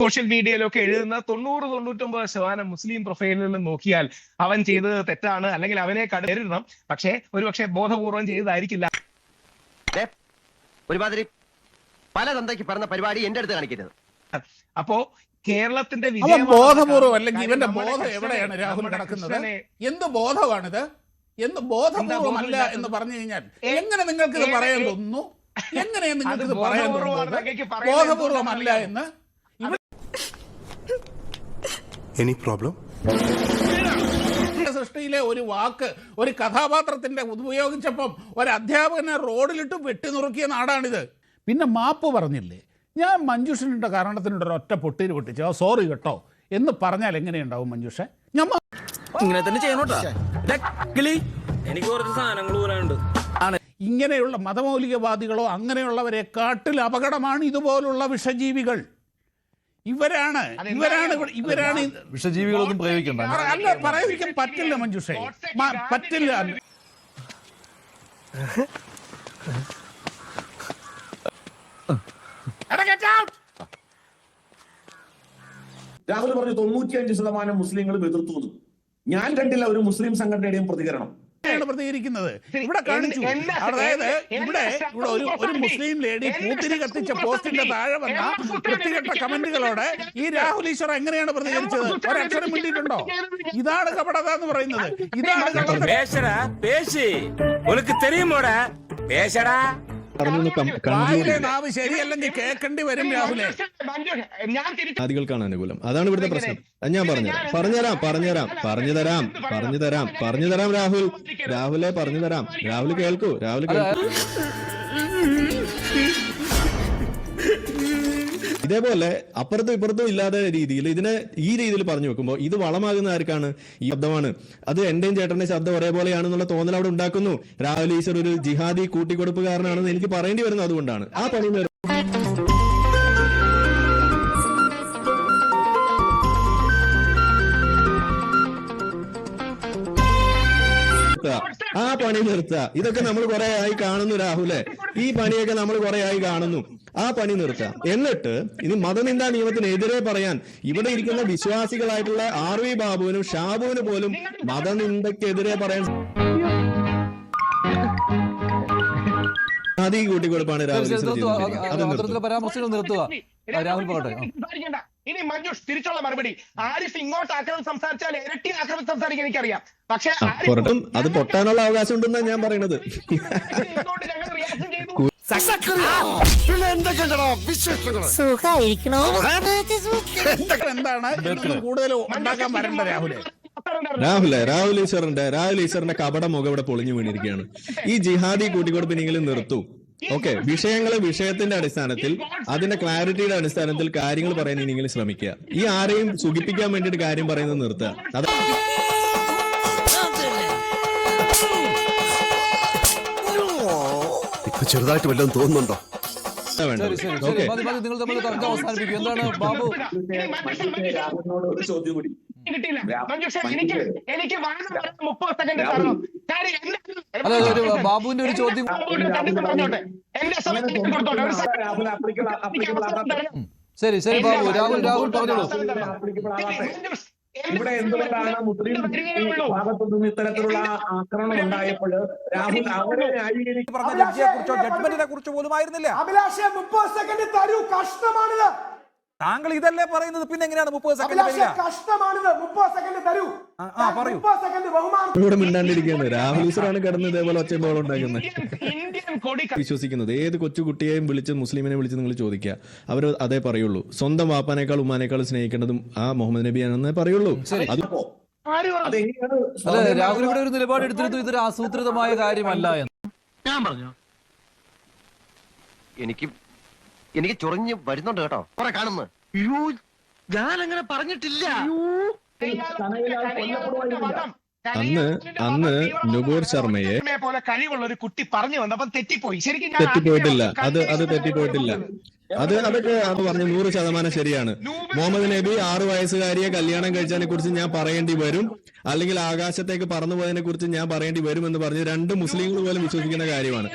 Social മീഡിയയിലൊക്കെ എഴുതുന്ന 90-99% മുസ്ലിം പ്രൊഫൈലുകളിൽ നോക്കിയാൽ അവൻ ചെയ്തത് തെറ്റാണ്, അല്ലെങ്കിൽ അവനെ കരുതണം. പക്ഷേ ഒരുപക്ഷെ ബോധപൂർവം ചെയ്തതായിരിക്കില്ല. ഒരുമാതിരി പല തന്തയ്ക്ക് പറഞ്ഞ പരിപാടി എന്റെ അടുത്ത് കാണിക്കരുത്. അപ്പോ കേരളത്തിന്റെ ബോധപൂർവം അല്ലെങ്കിൽ ഇവന്റെ ബോധം എവിടെയാണ് രാഹുൽ കിടക്കുന്നത്? എന്ത് ബോധമാണിത്? എന്ത് ബോധപൂർവമല്ല എന്ന് പറഞ്ഞു കഴിഞ്ഞാൽ എങ്ങനെ നിങ്ങൾക്ക് ഇത് പറയാൻ തോന്നുന്നു? എങ്ങനെയാണ് നിങ്ങൾക്ക് ഇത് പറയാൻ തോന്നുന്നത് ബോധപൂർവമല്ല എന്ന്? സൃഷ്ടിയിലെ ഒരു വാക്ക് ഒരു കഥാപാത്രത്തിന്റെ ഉപയോഗിച്ചപ്പം ഒരു അധ്യാപകനെ റോഡിലിട്ട് വെട്ടിനുറുക്കിയ നാടാണിത്. പിന്നെ മാപ്പ് പറഞ്ഞില്ലേ, ഞാൻ മഞ്ജുഷനുടെ കാരണത്തിനുണ്ട് ഒറ്റ പൊട്ടിയിൽ പൊട്ടിച്ചു, സോറി കേട്ടോ എന്ന് പറഞ്ഞാൽ എങ്ങനെയുണ്ടാവും മഞ്ജുഷ? ഞാൻ ഇങ്ങനെ തന്നെ ചെയ്യണോട്ടാ. എനിക്ക് കുറച്ച് സാധനങ്ങൾ പോലുണ്ട്. ഇങ്ങനെയുള്ള മതമൗലികവാദികളോ അങ്ങനെയുള്ളവരെ കാട്ടിൽ അപകടമാണ് ഇതുപോലുള്ള വിഷജീവികൾ. ഇവരാണ് വിഷജീവികളൊന്നും പ്രയോഗിക്കണ്ട. അല്ല, പ്രയോഗിക്കാൻ പറ്റില്ല മഞ്ജുഷേ, പറ്റില്ല. രാഹുൽ പറഞ്ഞു 95% മുസ്ലിങ്ങളും എതിർത്തു. ഞാൻ കണ്ടില്ല ഒരു മുസ്ലിം സംഘടനയുടെയും പ്രതികരണം. പ്രതികരിക്കുന്നത് ഇവിടെ കാണിച്ചു. അതായത് ഇവിടെ ഒരു മുസ്ലിം ലേഡി പൂത്തിരി കത്തിച്ച പോസ്റ്റിന്റെ താഴെ വന്ന വൃത്തികെട്ട കമന്റുകളോടെ ഈ രാഹുൽ ഈശ്വർ എങ്ങനെയാണ് പ്രതികരിച്ചത്? ഒരക്ഷരം മിണ്ടിയിട്ടുണ്ടോ? ഇതാണ് കപടത എന്ന് പറയുന്നത്. ഇതാണ് ശരിയല്ലെങ്കിൽ കേൾക്കേണ്ടി വരും രാഹുലെ. ജാതികൾക്കാണ് അനുകൂലം, അതാണ് ഇവിടുത്തെ പ്രശ്നം. ഞാൻ പറഞ്ഞുതരാം രാഹുലെ പറഞ്ഞുതരാം. രാഹുൽ കേൾക്കൂ. ഇതേപോലെ അപ്പുറത്തും ഇപ്പുറത്തും ഇല്ലാത്ത രീതിയിൽ ഇതിനെ ഈ രീതിയിൽ പറഞ്ഞു വെക്കുമ്പോൾ ഇത് വളമാകുന്ന ആർക്കാണ്? ഈ ശബ്ദമാണ്. അത് എന്റെയും ചേട്ടന്റെ ശബ്ദം ഒരേപോലെയാണെന്നുള്ള തോന്നൽ അവിടെ ഉണ്ടാക്കുന്നു. രാഹുൽ ഈശ്വർ ഒരു ജിഹാദി കൂട്ടിക്കൊടുപ്പുകാരനാണെന്ന് എനിക്ക് പറയേണ്ടി വരുന്നത് അതുകൊണ്ടാണ്. ആ പണി നിർത്തുക. ഇതൊക്കെ നമ്മൾ കുറെ ആയി കാണുന്നു രാഹുലെ. ഈ പണിയൊക്കെ നമ്മൾ കുറെ ആയി കാണുന്നു. ആ പണി നിർത്താം. എന്നിട്ട് ഇനി മതനിന്ദാ നിയമത്തിനെതിരെ പറയാൻ ഇവിടെ ഇരിക്കുന്ന വിശ്വാസികളായിട്ടുള്ള RV ബാബുവിനും ഷാബുവിന് പോലും മതനിന്ദക്കെതിരെ പറയാൻ അതി കൂട്ടിക്കൊടുപ്പാണ് രാഹുൽ. ഇനി മഞ്ജുഷ് തിരിച്ചുള്ള മറുപടി. ആരിഫ് ഇങ്ങോട്ട് ആക്രമണം സംസാരിച്ചാൽ ഇരട്ടി ആക്രമണം സംസാരിക്കാൻ എനിക്കറിയാം. പക്ഷെ അത് പൊട്ടാനുള്ള അവകാശം ഉണ്ടെന്നാണ് ഞാൻ പറയുന്നത്. രാഹുൽ ഈശ്വറിന്റെ കപട മുഖം ഇവിടെ പൊളിഞ്ഞു വീണിരിക്കുകയാണ്. ഈ ജിഹാദി കൂട്ടിക്കൊടുപ്പ് നിങ്ങൾ നിർത്തൂ. ഓക്കെ, വിഷയത്തിന്റെ അടിസ്ഥാനത്തിൽ അതിന്റെ ക്ലാരിറ്റിയുടെ അടിസ്ഥാനത്തിൽ കാര്യങ്ങൾ പറയാൻ നിങ്ങൾ ശ്രമിക്കുക. ഈ ആരെയും സുഖിപ്പിക്കാൻ വേണ്ടിയിട്ട് കാര്യം പറയുന്നത് നിർത്തുക. ചെറുതായിട്ട് വല്ലതും തോന്നുന്നുണ്ടോ? ചോദ്യം കൂടി ബാബുവിന്റെ ഒരു ചോദ്യം. ശരി ബാബു, രാഹുൽ പറഞ്ഞോളൂ. ഇവിടെ എന്തുകൊണ്ടാണ് മുസ്ലിം ഭാഗത്തുനിന്നും ഇത്തരത്തിലുള്ള ആക്രമണം ഉണ്ടായപ്പോൾ രാഹുൽ അവരെ പറഞ്ഞ ജഡ്ജിയെ കുറിച്ചോ ജഡ്ജ്മെന്റിനെ കുറിച്ചോ പോലും ആയിരുന്നില്ല. 30 സെക്കൻഡ് തരൂ, കഷ്ടമാണിത്. താങ്കൾ ഇതല്ലേ പറയുന്നത്, പിന്നെ എങ്ങനെയാണ് 30 സെക്കൻഡ് ഇവിടെ മിണ്ടാണ്ടിരിക്കുന്നത്? രാഹുൽ ഈശ്വറാണ് കിടന്ന് ഇതേപോലെ ഒച്ചമ്പോളം ഉണ്ടാക്കുന്നത്. വിശ്വസിക്കുന്നത് ഏത് കൊച്ചുകുട്ടിയെയും വിളിച്ച് മുസ്ലിമിനെ വിളിച്ച് നിങ്ങൾ ചോദിക്കുക, അവർ അതേ പറയുള്ളൂ. സ്വന്തം വാപ്പാനേക്കാൾ ഉമ്മാനേക്കാൾ സ്നേഹിക്കേണ്ടതും ആ മുഹമ്മദ് നബിയാണെന്നേ പറയുള്ളൂ. രാഹുൽ ഇവിടെ ഒരു നിലപാട് എടുത്തിരുന്നു, ഇതൊരു ആസൂത്രിതമായ കാര്യമല്ല എന്ന്. ഞാൻ പറഞ്ഞു എനിക്ക് ചൊറിഞ്ഞ് വരുന്നുണ്ട് കേട്ടോ, കുറെ കാണുന്നു. ഞാനങ്ങനെ പറഞ്ഞിട്ടില്ല. അന്ന് നുപൂർ ശർമ്മയെ പോലെ കഴിവുള്ള ഒരു കുട്ടി പറഞ്ഞു വന്നപ്പം തെറ്റിപ്പോയിട്ടില്ല. അതൊക്കെ പറഞ്ഞ് 100% ശരിയാണ്. മുഹമ്മദ് നബി 6 വയസ്സുകാരിയെ കല്യാണം കഴിച്ചതിനെ കുറിച്ച് ഞാൻ പറയേണ്ടി വരും, അല്ലെങ്കിൽ ആകാശത്തേക്ക് പറന്നു പോയതിനെ കുറിച്ച് ഞാൻ പറയേണ്ടി വരും എന്ന് പറഞ്ഞ് 2 മുസ്ലിങ്ങൾ പോലും വിശ്വസിക്കുന്ന കാര്യമാണ്.